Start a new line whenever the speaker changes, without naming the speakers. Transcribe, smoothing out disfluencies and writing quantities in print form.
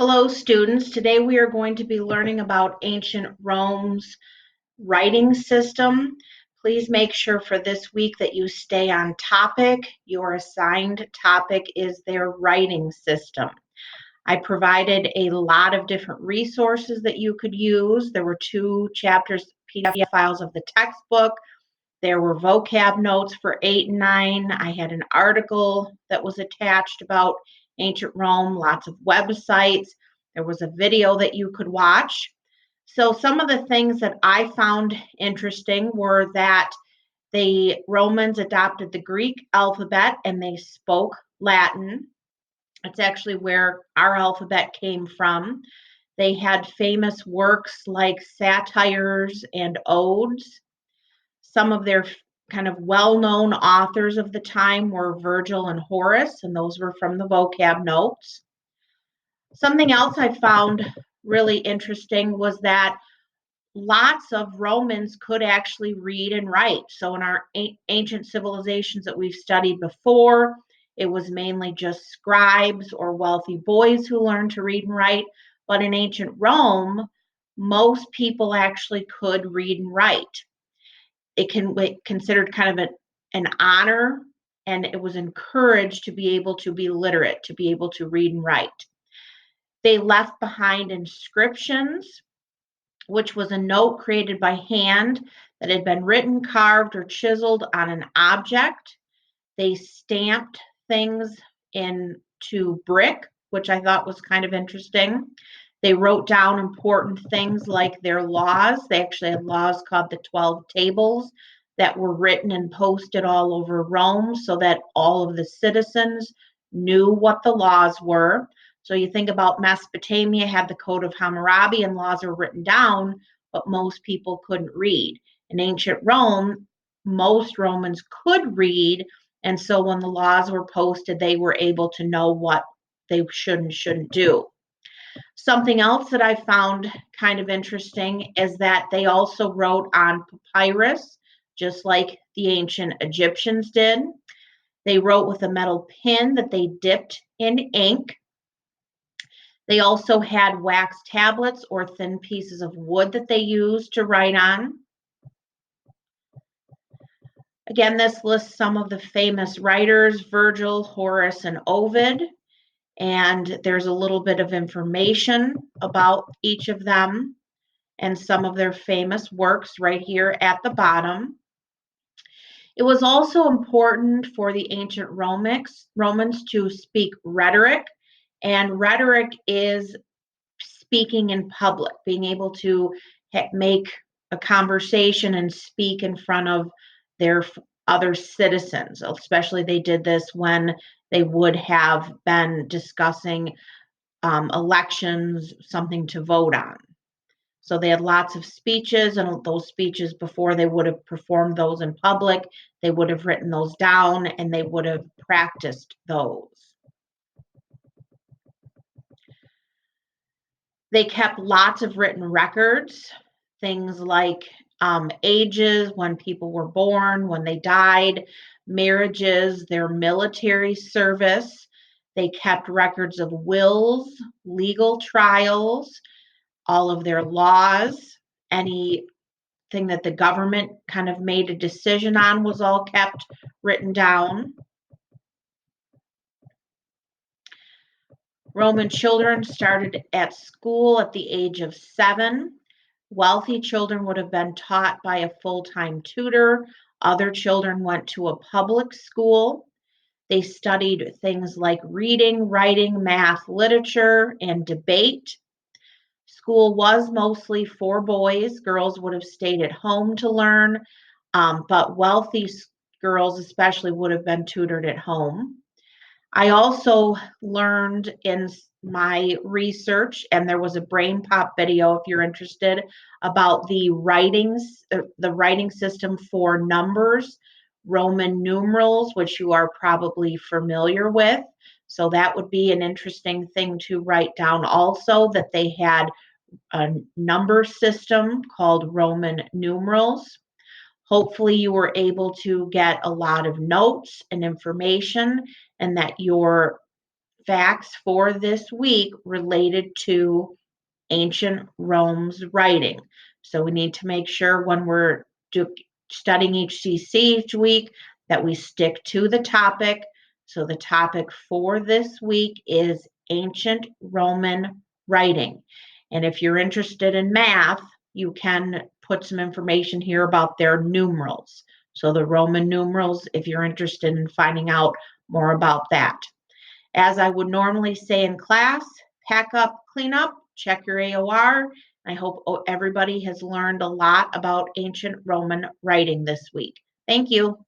Hello, students. Today we are going to be learning about ancient Rome's writing system. Please make sure for this week that you stay on topic. Your assigned topic is their writing system. I provided a lot of different resources that you could use. There were 2 chapters, PDF files of the textbook. There were vocab notes for 8 and 9. I had an article that was attached about ancient Rome, lots of websites. There was a video that you could watch. So some of the things that I found interesting were that the Romans adopted the Greek alphabet and they spoke Latin. It's actually where our alphabet came from. They had famous works like satires and odes. Some of their kind of well-known authors of the time were Virgil and Horace, and those were from the vocab notes. Something else I found really interesting was that lots of Romans could actually read and write. So in our ancient civilizations that we've studied before, it was mainly just scribes or wealthy boys who learned to read and write. But in ancient Rome, most people actually could read and write. It can be considered kind of an honor, and it was encouraged to be able to be literate, to be able to read and write. They left behind inscriptions, which was a note created by hand that had been written, carved, or chiseled on an object. They stamped things into brick, which I thought was kind of interesting. They wrote down important things like their laws. They actually had laws called the 12 Tables that were written and posted all over Rome so that all of the citizens knew what the laws were. So you think about Mesopotamia had the Code of Hammurabi and laws were written down, but most people couldn't read. In ancient Rome, most Romans could read, and so when the laws were posted, they were able to know what they should and shouldn't do. Something else that I found kind of interesting is that they also wrote on papyrus, just like the ancient Egyptians did. They wrote with a metal pen that they dipped in ink. They also had wax tablets or thin pieces of wood that they used to write on. Again, this lists some of the famous writers, Virgil, Horace, and Ovid. And there's a little bit of information about each of them and some of their famous works right here at the bottom. It was also important for the ancient Romans to speak rhetoric, and rhetoric is speaking in public, being able to make a conversation and speak in front of their other citizens. Especially they did this when they would have been discussing elections, something to vote on. So they had lots of speeches, and those speeches, before they would have performed those in public, they would have written those down and they would have practiced those. They kept lots of written records, things like ages, when people were born, when they died, marriages, their military service. They kept records of wills, legal trials, all of their laws, anything that the government kind of made a decision on was all kept written down. Roman children started at school at the age of 7. Wealthy children would have been taught by a full-time tutor. Other children went to a public school. They studied things like reading, writing, math, literature, and debate. School was mostly for boys. Girls would have stayed at home to learn, but wealthy girls especially would have been tutored at home. I also learned in my research, and there was a Brain Pop video if you're interested, about the writing system for numbers, Roman numerals, which you are probably familiar with. So that would be an interesting thing to write down also, that they had a number system called Roman numerals. Hopefully you were able to get a lot of notes and information and that your facts for this week related to ancient Rome's writing. So we need to make sure when we're studying HCC each week that we stick to the topic. So the topic for this week is ancient Roman writing. And if you're interested in math, you can put some information here about their numerals. So the Roman numerals, if you're interested in finding out more about that. As I would normally say in class, pack up, clean up, check your AOR. I hope everybody has learned a lot about ancient Roman writing this week. Thank you.